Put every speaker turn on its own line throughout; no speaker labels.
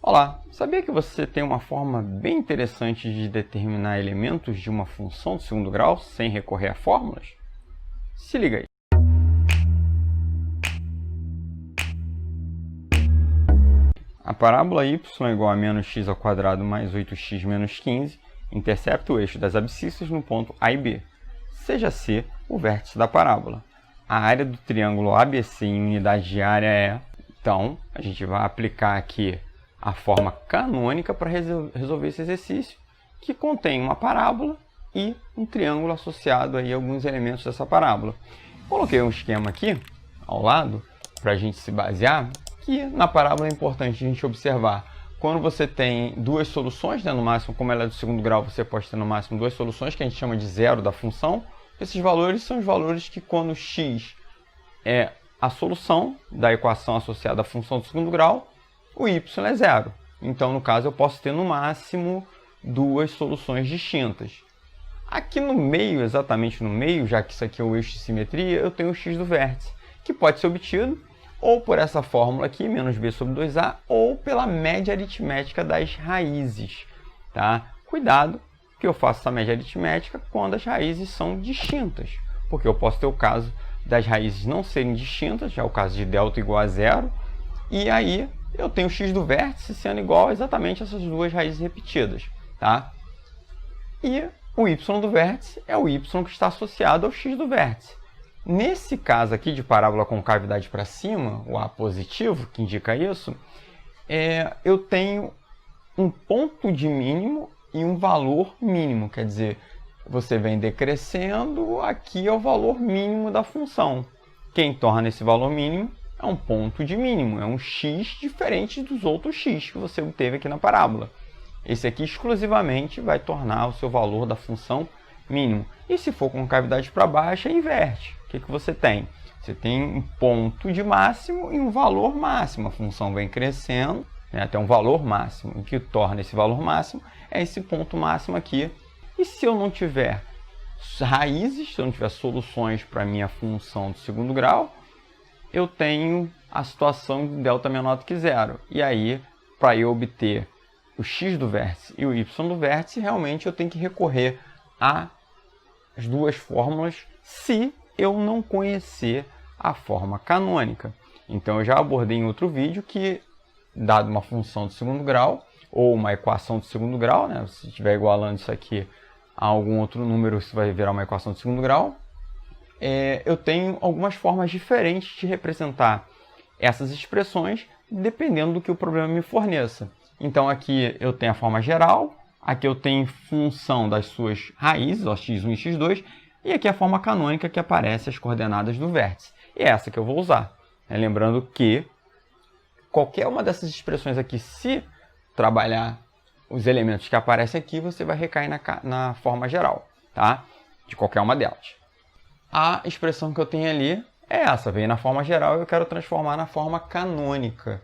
Olá, sabia que você tem uma forma bem interessante de determinar elementos de uma função de segundo grau sem recorrer a fórmulas? Se liga aí. A parábola y é igual a menos x ao quadrado mais 8x menos 15 intercepta o eixo das abscissas no ponto A e B, seja C o vértice da parábola. A área do triângulo ABC em unidade de área é... Então, a gente vai aplicar aqui a forma canônica para resolver esse exercício, que contém uma parábola e um triângulo associado aí a alguns elementos dessa parábola. Coloquei um esquema aqui ao lado para a gente se basear, que na parábola é importante a gente observar. Quando você tem duas soluções, no máximo, como ela é do segundo grau, você pode ter no máximo duas soluções, que a gente chama de zero da função. Esses valores são os valores que quando x é a solução da equação associada à função do segundo grau, o y é zero. Então, no caso, eu posso ter no máximo duas soluções distintas. Aqui no meio, exatamente no meio, já que isso aqui é o eixo de simetria, eu tenho o x do vértice, que pode ser obtido ou por essa fórmula aqui, menos b sobre 2a, ou pela média aritmética das raízes. Tá? Cuidado, que eu faço essa média aritmética quando as raízes são distintas, porque eu posso ter o caso das raízes não serem distintas, já é o caso de delta igual a zero, e aí eu tenho o x do vértice sendo igual a exatamente essas duas raízes repetidas. Tá? E o y do vértice é o y que está associado ao x do vértice. Nesse caso aqui de parábola com cavidade para cima, o A positivo, que indica isso, eu tenho um ponto de mínimo e um valor mínimo. Quer dizer, você vem decrescendo, aqui é o valor mínimo da função. Quem torna esse valor mínimo é um ponto de mínimo, é um x diferente dos outros x que você obteve aqui na parábola. Esse aqui exclusivamente vai tornar o seu valor da função mínimo. E se for com cavidade para baixo, inverte. O que você tem? Você tem um ponto de máximo e um valor máximo. A função vem crescendo, até um valor máximo. O que torna esse valor máximo é esse ponto máximo aqui. E se eu não tiver raízes, se eu não tiver soluções para a minha função do segundo grau, eu tenho a situação de delta menor do que zero. E aí, para eu obter o x do vértice e o y do vértice, realmente eu tenho que recorrer às duas fórmulas se eu não conhecer a forma canônica. Então eu já abordei em outro vídeo que, dado uma função de segundo grau, ou uma equação de segundo grau, se estiver igualando isso aqui a algum outro número, isso vai virar uma equação de segundo grau, eu tenho algumas formas diferentes de representar essas expressões, dependendo do que o problema me forneça. Então aqui eu tenho a forma geral, aqui eu tenho função das suas raízes, x1 e x2, e aqui a forma canônica que aparece as coordenadas do vértice. E é essa que eu vou usar. Lembrando que qualquer uma dessas expressões aqui, se trabalhar os elementos que aparecem aqui, você vai recair na forma geral, tá? De qualquer uma delas. A expressão que eu tenho ali é essa, veio na forma geral e eu quero transformar na forma canônica.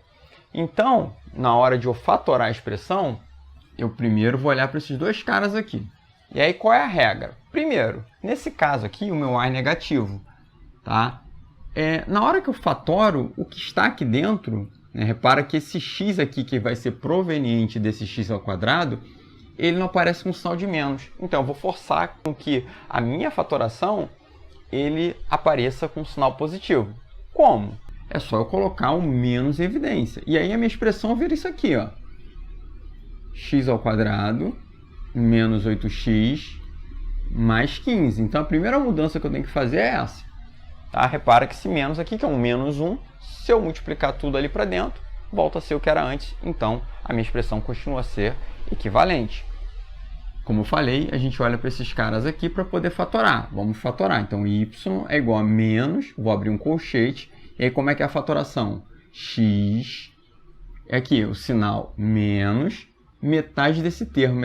Então, na hora de eu fatorar a expressão, eu primeiro vou olhar para esses dois caras aqui. E aí, qual é a regra? Primeiro, nesse caso aqui, o meu A é negativo. Tá? Na hora que eu fatoro, o que está aqui dentro, repara que esse x aqui, que vai ser proveniente desse x ao quadrado, ele não aparece com sinal de menos. Então, eu vou forçar com que a minha fatoração ele apareça com sinal positivo. Como? É só eu colocar o menos em evidência. E aí a minha expressão vira isso aqui, ó. X ao quadrado menos 8x mais 15. Então, a primeira mudança que eu tenho que fazer é essa. Tá? Repara que esse menos aqui, que é um menos 1, se eu multiplicar tudo ali para dentro, volta a ser o que era antes. Então, a minha expressão continua a ser equivalente. Como eu falei, a gente olha para esses caras aqui para poder fatorar. Vamos fatorar. Então, y é igual a menos, vou abrir um colchete. E aí, como é que é a fatoração? X é aqui o sinal menos metade desse termo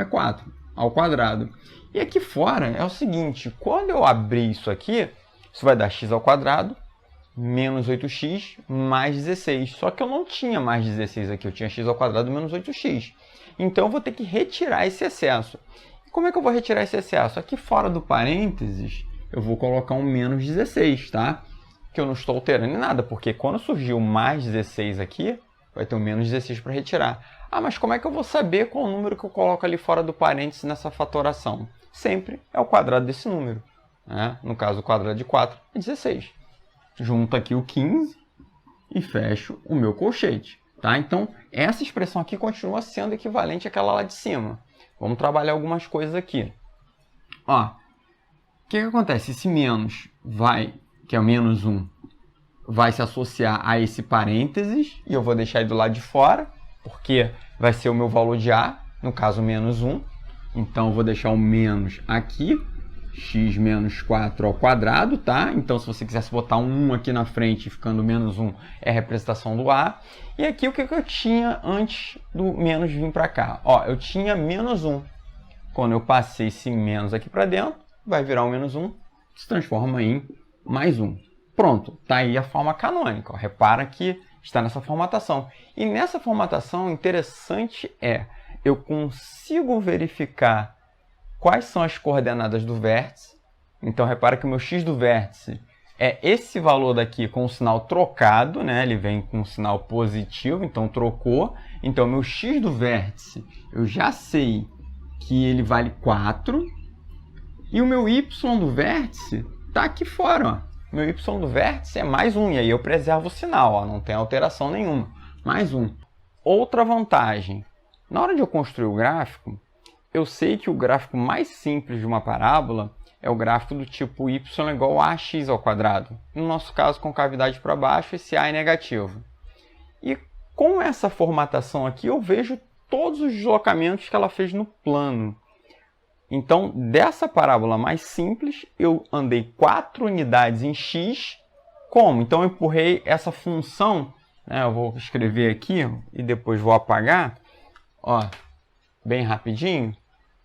é 4 ao quadrado. E aqui fora é o seguinte, quando eu abrir isso aqui, isso vai dar x ao quadrado menos 8x mais 16. Só que eu não tinha mais 16 aqui, eu tinha x ao quadrado menos 8x. Então eu vou ter que retirar esse excesso. E como é que eu vou retirar esse excesso? Aqui fora do parênteses, eu vou colocar um menos 16, tá? Que eu não estou alterando em nada, porque quando surgiu mais 16 aqui, vai ter o menos 16 para retirar. Ah, mas como é que eu vou saber qual o número que eu coloco ali fora do parênteses nessa fatoração? Sempre é o quadrado desse número, né? No caso, o quadrado de 4 é 16. Junto aqui o 15 e fecho o meu colchete. Tá? Então, essa expressão aqui continua sendo equivalente àquela lá de cima. Vamos trabalhar algumas coisas aqui. Ó, o que acontece? Esse menos vai, que é o menos 1, vai se associar a esse parênteses, e eu vou deixar ele do lado de fora, porque vai ser o meu valor de A, no caso menos 1. Então, eu vou deixar o menos aqui, x menos 4 ao quadrado, tá? Então, se você quisesse botar um 1 aqui na frente, ficando menos 1, é a representação do A. E aqui, o que eu tinha antes do menos vir para cá? Ó, eu tinha menos 1. Quando eu passei esse menos aqui para dentro, vai virar um menos 1, se transforma em mais 1. Pronto, tá aí a forma canônica. Ó. Repara que está nessa formatação. E nessa formatação, interessante eu consigo verificar quais são as coordenadas do vértice. Então, repara que o meu x do vértice é esse valor daqui com o sinal trocado, né? Ele vem com um sinal positivo, então trocou. Então, meu x do vértice, eu já sei que ele vale 4. E o meu y do vértice está aqui fora, ó. Meu y do vértice é mais 1, e aí eu preservo o sinal, ó, não tem alteração nenhuma. Mais 1. Outra vantagem, na hora de eu construir o gráfico, eu sei que o gráfico mais simples de uma parábola é o gráfico do tipo y igual a ax ao quadrado. No nosso caso, com cavidade para baixo, esse a é negativo. E com essa formatação aqui, eu vejo todos os deslocamentos que ela fez no plano. Então, dessa parábola mais simples, eu andei 4 unidades em x. Como? Então, eu empurrei essa função, né? Eu vou escrever aqui e depois vou apagar. Ó, bem rapidinho.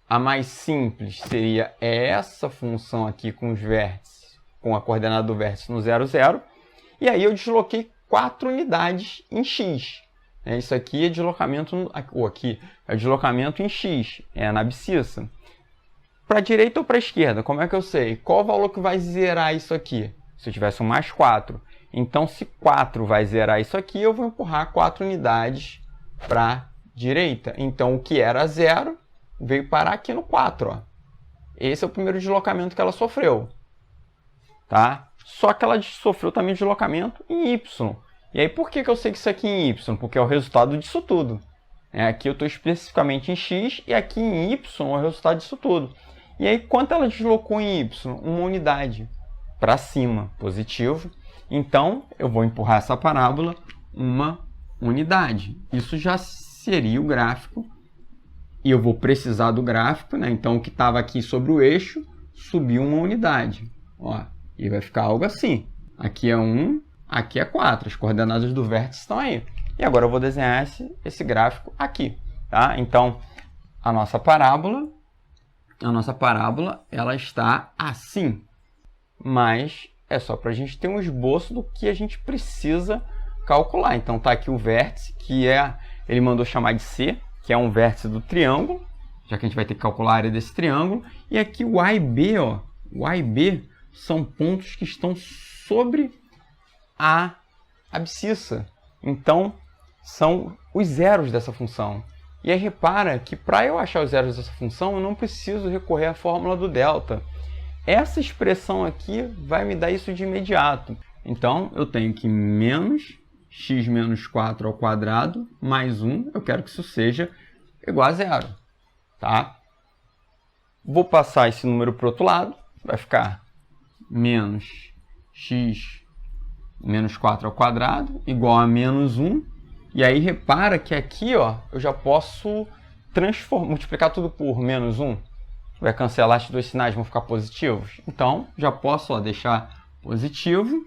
A mais simples seria essa função aqui com os vértices, com a coordenada do vértice no 0, 0. E aí eu desloquei 4 unidades em x. Isso aqui é deslocamento, ou aqui é deslocamento em x, é na abscissa. Para a direita ou para a esquerda, como é que eu sei? Qual o valor que vai zerar isso aqui? Se eu tivesse um mais 4. Então, se 4 vai zerar isso aqui, eu vou empurrar 4 unidades para a direita. Então, o que era 0 veio parar aqui no 4. Ó. Esse é o primeiro deslocamento que ela sofreu. Tá? Só que ela sofreu também deslocamento em y. E aí, por que eu sei que isso aqui é em y? Porque é o resultado disso tudo. Aqui eu estou especificamente em x e aqui em y é o resultado disso tudo. E aí, quanto ela deslocou em y? Uma unidade para cima, positivo. Então, eu vou empurrar essa parábola uma unidade. Isso já seria o gráfico. E eu vou precisar do gráfico, né? Então, o que estava aqui sobre o eixo subiu uma unidade. Ó, e vai ficar algo assim. Aqui é 1, aqui é 4. As coordenadas do vértice estão aí. E agora eu vou desenhar esse gráfico aqui. Tá? Então, a nossa parábola ela está assim. Mas é só para a gente ter um esboço do que a gente precisa calcular. Então, está aqui o vértice, que ele mandou chamar de C, que é um vértice do triângulo, já que a gente vai ter que calcular a área desse triângulo. E aqui o A e B, ó, o A e B são pontos que estão sobre a abscissa. Então, são os zeros dessa função. E aí repara que para eu achar os zeros dessa função, eu não preciso recorrer à fórmula do delta. Essa expressão aqui vai me dar isso de imediato. Então, eu tenho que menos x menos 4 ao quadrado mais 1, eu quero que isso seja igual a 0. Tá? Vou passar esse número para o outro lado, vai ficar menos x menos 4 ao quadrado igual a menos 1. E aí repara que aqui ó, eu já posso multiplicar tudo por menos 1. Vai cancelar esses dois sinais, vão ficar positivos. Então, já posso deixar positivo.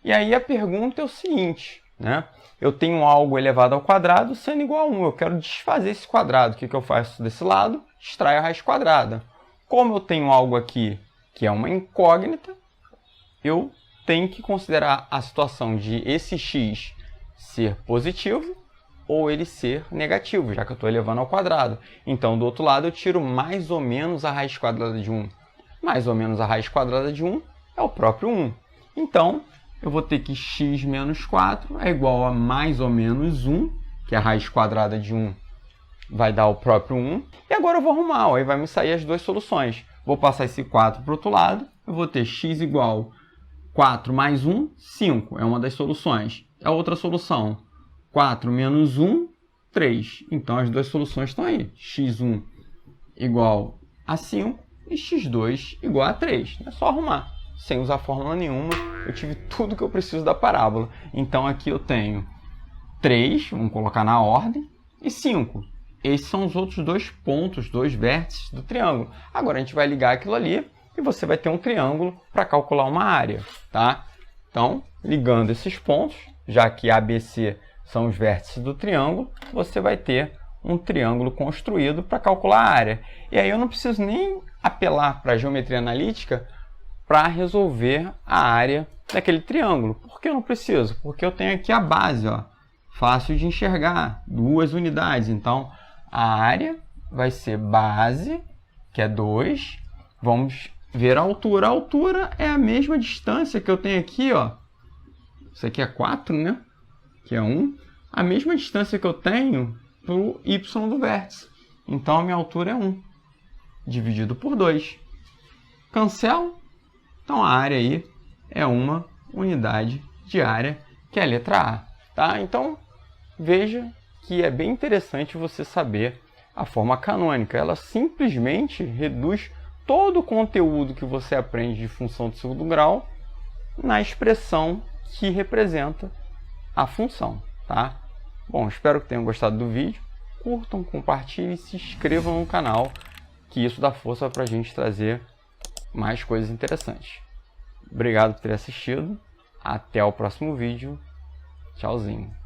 E aí a pergunta é o seguinte, né? Eu tenho algo elevado ao quadrado sendo igual a 1. Eu quero desfazer esse quadrado. O que eu faço desse lado? Extraio a raiz quadrada. Como eu tenho algo aqui que é uma incógnita, eu tenho que considerar a situação de esse x ser positivo ou ele ser negativo, já que eu estou elevando ao quadrado. Então, do outro lado, eu tiro mais ou menos a raiz quadrada de 1. Mais ou menos a raiz quadrada de 1 é o próprio 1. Então, eu vou ter que x menos 4 é igual a mais ou menos 1. que a raiz quadrada de 1 vai dar o próprio 1. E agora eu vou arrumar, ó, aí vai me sair as duas soluções. Vou passar esse 4 para o outro lado, eu vou ter x igual 4 mais 1, 5. É uma das soluções. A outra solução, 4 menos 1, 3. Então, as duas soluções estão aí. x1 igual a 5 e x2 igual a 3. É só arrumar. Sem usar fórmula nenhuma, eu tive tudo que eu preciso da parábola. Então, aqui eu tenho 3, vamos colocar na ordem, e 5. Esses são os outros dois pontos, dois vértices do triângulo. Agora, a gente vai ligar aquilo ali e você vai ter um triângulo para calcular uma área, tá? Então, ligando esses pontos, já que ABC são os vértices do triângulo, você vai ter um triângulo construído para calcular a área. E aí eu não preciso nem apelar para a geometria analítica para resolver a área daquele triângulo. Por que eu não preciso? Porque eu tenho aqui a base, ó, fácil de enxergar, 2 unidades. Então, a área vai ser base, que é 2. Vamos ver a altura. A altura é a mesma distância que eu tenho aqui, ó. Isso aqui é 4, né? Que é 1. A mesma distância que eu tenho para o y do vértice. Então, a minha altura é 1, dividido por 2. Cancelo. Então, a área aí é uma unidade de área, que é a letra A. Tá? Então, veja que é bem interessante você saber a forma canônica. Ela simplesmente reduz todo o conteúdo que você aprende de função de segundo grau na expressão que representa a função. Tá? Bom, espero que tenham gostado do vídeo. Curtam, compartilhem e se inscrevam no canal, que isso dá força para a gente trazer mais coisas interessantes. Obrigado por ter assistido. Até o próximo vídeo. Tchauzinho.